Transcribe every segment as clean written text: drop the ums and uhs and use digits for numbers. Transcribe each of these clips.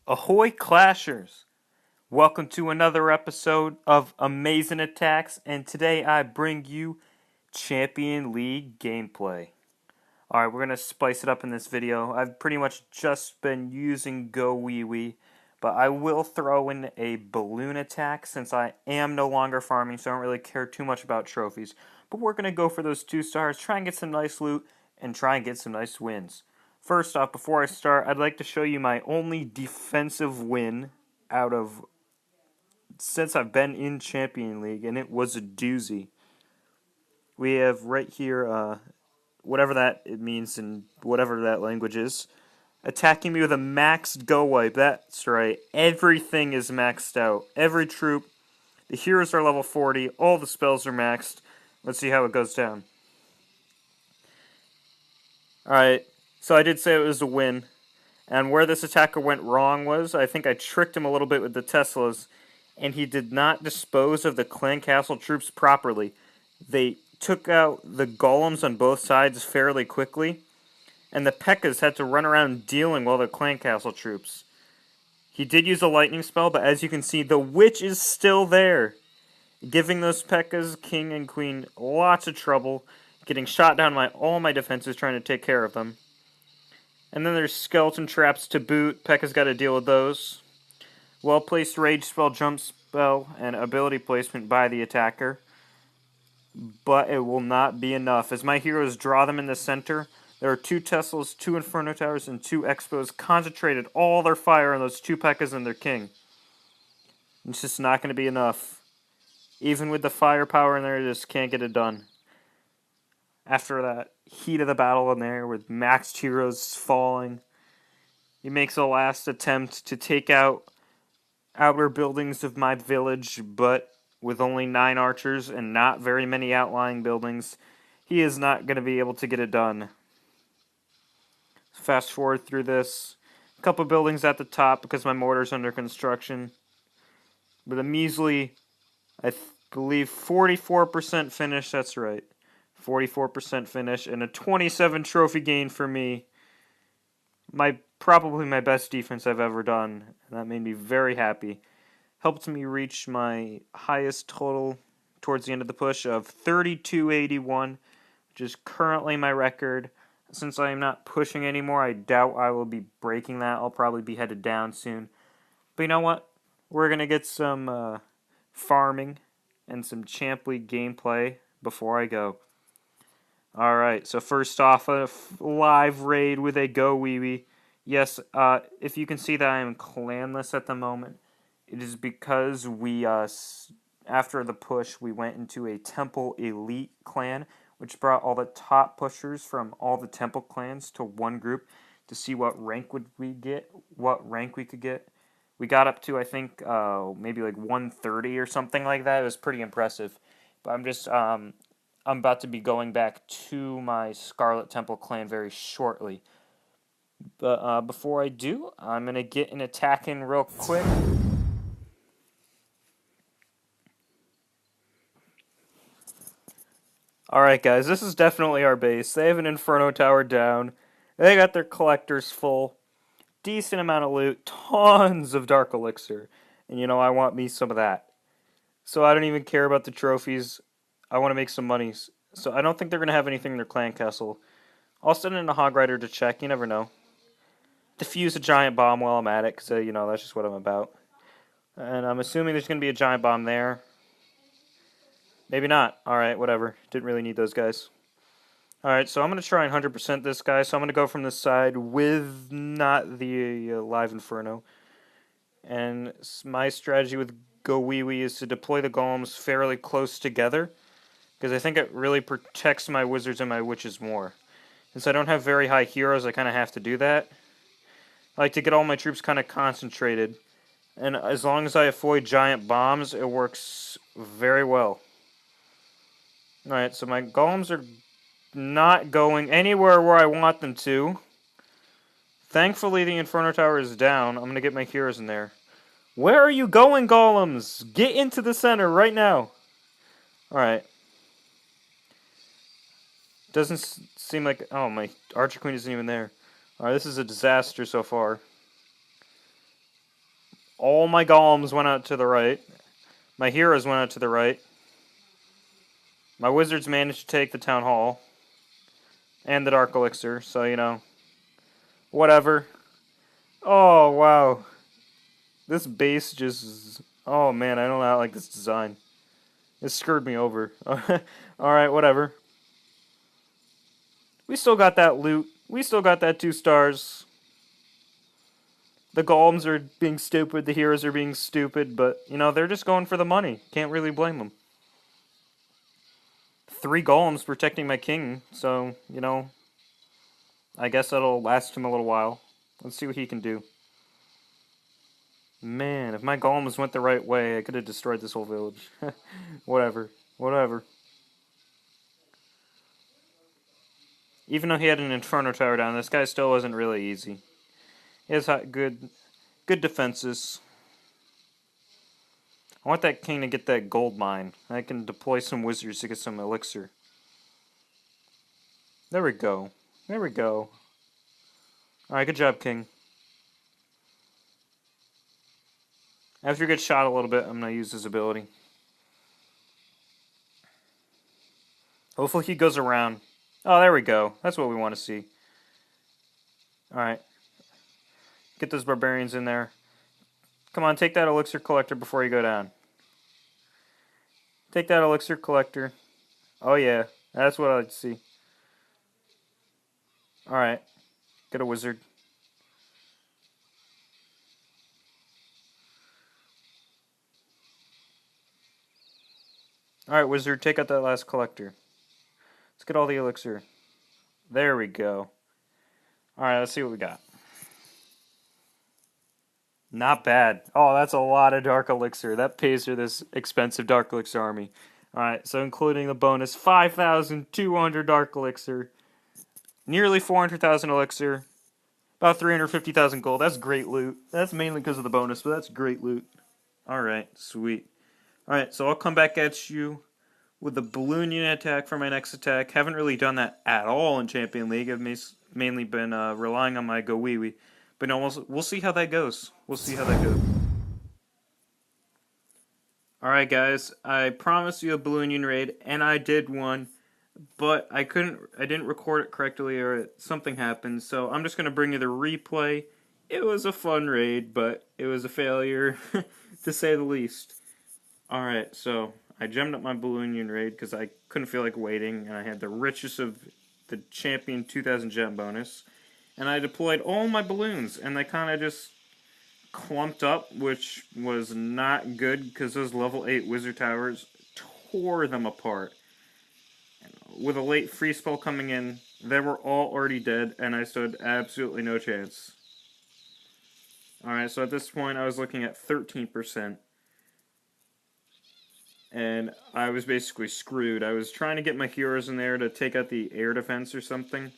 Ahoy Clashers! Welcome to another episode of Amazing Attacks, and today I bring you Champion League gameplay. Alright, we're going to spice it up in this video. I've pretty much just been using GoWiWi, but I will throw in a balloon attack since I am no longer farming, so I don't really care too much about trophies. But we're going to go for those 2 stars, try and get some nice loot, and try and get some nice wins. First off, before I start, I'd like to show you my only defensive win out of since I've been in Champion League, and it was a doozy. We have right here, whatever that it means in whatever that language is, attacking me with a maxed go wipe. That's right, everything is maxed out. Every troop, the heroes are level 40, all the spells are maxed. Let's see how it goes down. Alright, so I did say it was a win. And where this attacker went wrong was, I think I tricked him a little bit with the Teslas, and he did not dispose of the clan castle troops properly. They took out the golems on both sides fairly quickly, and the P.E.K.K.A.s had to run around dealing with the clan castle troops. He did use a lightning spell, but as you can see, the witch is still there, giving those P.E.K.K.A.s, king and queen, lots of trouble, getting shot down by all my defenses trying to take care of them. And then there's skeleton traps to boot. P.E.K.K.A.'s got to deal with those. Well-placed rage spell, jump spell, and ability placement by the attacker. But it will not be enough. As my heroes draw them in the center, there are 2 Teslas, 2 Inferno Towers, and 2 Expos concentrated all their fire on those 2 P.E.K.K.A.s and their king. It's just not going to be enough. Even with the firepower in there, just can't get it done. After that heat of the battle in there, with maxed heroes falling, he makes a last attempt to take out outer buildings of my village, but with only 9 archers and not very many outlying buildings, he is not going to be able to get it done. Fast forward through this. A couple buildings at the top because my mortar's under construction. With a measly, I believe, 44% finish, that's right. 44% finish and a 27 trophy gain for me. Probably my best defense I've ever done, and that made me very happy. Helped me reach my highest total towards the end of the push of 3281, which is currently my record. Since I am not pushing anymore, I doubt I will be breaking that. I'll probably be headed down soon. But you know what? We're going to get some farming and some Champ League gameplay before I go. Alright, so first off, a live raid with a GoWiWi. Yes, if you can see that I am clanless at the moment, it is because we, after the push, we went into a Temple Elite clan, which brought all the top pushers from all the Temple clans to one group to see what rank we could get. We got up to, I think, maybe like 130 or something like that. It was pretty impressive. But I'm about to be going back to my Scarlet Temple clan very shortly. But before I do, I'm going to get an attack in real quick. Alright guys, this is definitely our base. They have an Inferno Tower down. They got their collectors full. Decent amount of loot. Tons of Dark Elixir. And you know, I want me some of that. So I don't even care about the trophies. I want to make some monies. So I don't think they're going to have anything in their clan castle. I'll send in a Hog Rider to check. You never know. Defuse a giant bomb while I'm at it. Because, you know, that's just what I'm about. And I'm assuming there's going to be a giant bomb there. Maybe not. Alright, whatever. Didn't really need those guys. Alright, so I'm going to try and 100% this guy. So I'm going to go from this side with not the live Inferno. And my strategy with GoWiWi is to deploy the golems fairly close together. Because I think it really protects my wizards and my witches more. Since I don't have very high heroes, I kind of have to do that. I like to get all my troops kind of concentrated. And as long as I avoid giant bombs, it works very well. Alright, so my golems are not going anywhere where I want them to. Thankfully, the Inferno Tower is down. I'm going to get my heroes in there. Where are you going, golems? Get into the center right now. Alright. Doesn't seem like... Oh, my Archer Queen isn't even there. Alright, this is a disaster so far. All my golems went out to the right. My heroes went out to the right. My wizards managed to take the town hall and the dark elixir, so you know, whatever. Oh wow, this base just. Oh man, I don't like this design. It screwed me over. Alright, whatever. We still got that loot. We still got that 2 stars. The golems are being stupid. The heroes are being stupid. But, you know, they're just going for the money. Can't really blame them. 3 golems protecting my king. So, you know, I guess that'll last him a little while. Let's see what he can do. Man, if my golems went the right way, I could have destroyed this whole village. Whatever. Whatever. Even though he had an Inferno Tower down, this guy still wasn't really easy. He has good defenses. I want that king to get that gold mine. I can deploy some wizards to get some elixir. There we go. There we go. Alright, good job, king. After he gets shot a little bit, I'm going to use his ability. Hopefully he goes around. Oh, there we go. That's what we want to see. Alright. Get those barbarians in there. Come on, take that elixir collector before you go down. Take that elixir collector. Oh yeah, that's what I'd see. Alright. Get a wizard. Alright, wizard, take out that last collector. Let's get all the elixir. There we go. Alright, let's see what we got. Not bad. Oh, that's a lot of dark elixir. That pays for this expensive dark elixir army. Alright, so including the bonus, 5,200 dark elixir. Nearly 400,000 elixir. About 350,000 gold. That's great loot. That's mainly because of the bonus, but that's great loot. Alright, sweet. Alright, so I'll come back at you with the Balloon Unit attack for my next attack. Haven't really done that at all in Champion League. I've mainly been relying on my GoWiWi. But no, we'll see how that goes. We'll see how that goes. Alright guys, I promised you a Balloon Unit raid, and I did one. But I didn't record it correctly, or something happened, so I'm just going to bring you the replay. It was a fun raid, but it was a failure, to say the least. Alright, so I gemmed up my Balloon Unit raid because I couldn't feel like waiting, and I had the richest of the Champion 2000 gem bonus. And I deployed all my balloons, and they kind of just clumped up, which was not good because those level 8 wizard towers tore them apart. With a late free spell coming in, they were all already dead, and I stood absolutely no chance. Alright, so at this point I was looking at 13%. And I was basically screwed. I was trying to get my heroes in there to take out the air defense or something.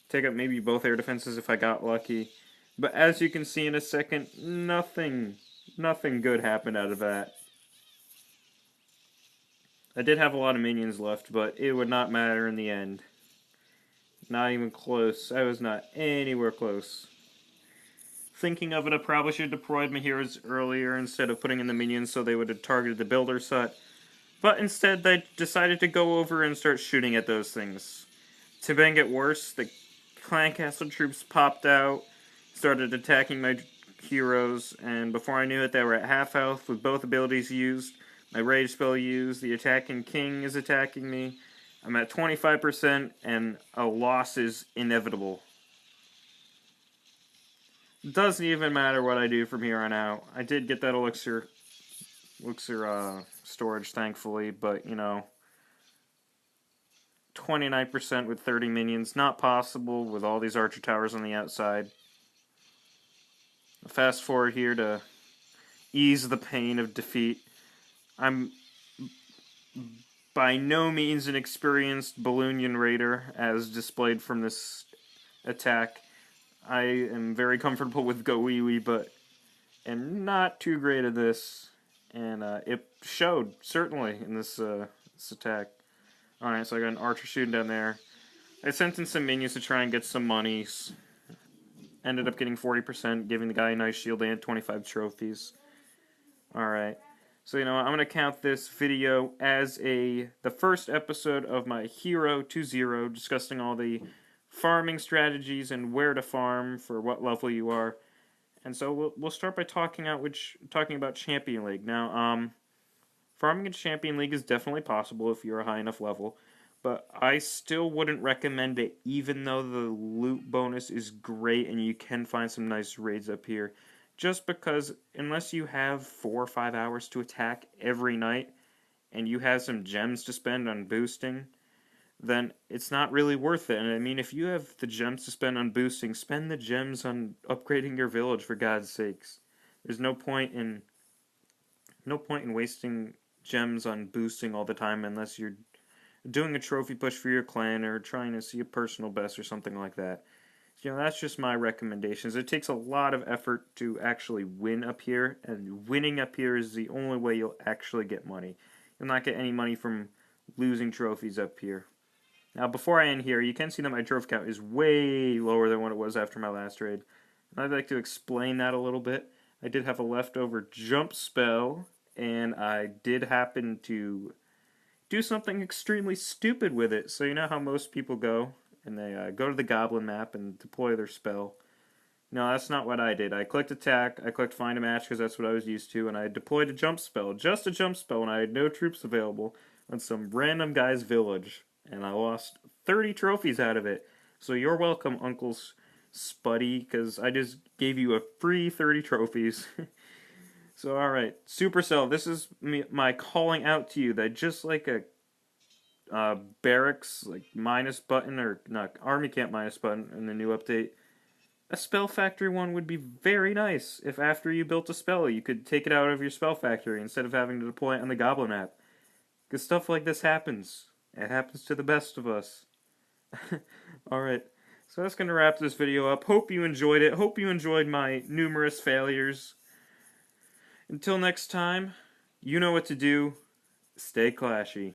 Take out maybe both air defenses if I got lucky. But as you can see in a second, nothing good happened out of that. I did have a lot of minions left, but it would not matter in the end. Not even close. I was not anywhere close. Thinking of it, I probably should have deployed my heroes earlier instead of putting in the minions so they would have targeted the builder set. But instead, they decided to go over and start shooting at those things. To make it worse, the clan castle troops popped out, started attacking my heroes, and before I knew it, they were at half health with both abilities used. My rage spell used, the attacking king is attacking me. I'm at 25%, and a loss is inevitable. It doesn't even matter what I do from here on out. I did get that elixir storage, thankfully, but, you know, 29% with 30 minions, not possible with all these archer towers on the outside. Fast forward here to ease the pain of defeat. I'm by no means an experienced Balloonian raider, as displayed from this attack. I am very comfortable with GoWiWi, but am not too great at this. And it showed, certainly, in this attack. Alright, so I got an archer shooting down there. I sent in some minions to try and get some monies. Ended up getting 40%, giving the guy a nice shield and 25 trophies. Alright. So, I'm going to count this video as the first episode of my Hero to Zero, discussing all the farming strategies and where to farm for what level you are. And so we'll start by talking about Champion League. Now, farming in Champion League is definitely possible if you're a high enough level, but I still wouldn't recommend it, even though the loot bonus is great and you can find some nice raids up here. Just because, unless you have 4 or 5 hours to attack every night and you have some gems to spend on boosting, then it's not really worth it. And I mean, if you have the gems to spend on boosting, spend the gems on upgrading your village, for God's sakes. There's no point in wasting gems on boosting all the time unless you're doing a trophy push for your clan or trying to see a personal best or something like that. That's just my recommendations. It takes a lot of effort to actually win up here, and winning up here is the only way you'll actually get money. You'll not get any money from losing trophies up here. Now, before I end here, you can see that my trophy count is way lower than what it was after my last raid. And I'd like to explain that a little bit. I did have a leftover jump spell, and I did happen to do something extremely stupid with it. So you know how most people go, and they go to the goblin map and deploy their spell. No, that's not what I did. I clicked attack, I clicked find a match because that's what I was used to, and I deployed a jump spell, just a jump spell, and I had no troops available on some random guy's village, and I lost 30 trophies out of it. So you're welcome, Uncle Spuddy, because I just gave you a free 30 trophies. So alright, Supercell, this is my calling out to you that just like a barracks like minus button, or not, army camp minus button in the new update, a spell factory one would be very nice if after you built a spell you could take it out of your spell factory instead of having to deploy it on the goblin app. Because stuff like this happens. It happens to the best of us. Alright, so that's going to wrap this video up. Hope you enjoyed it. Hope you enjoyed my numerous failures. Until next time, you know what to do. Stay clashy.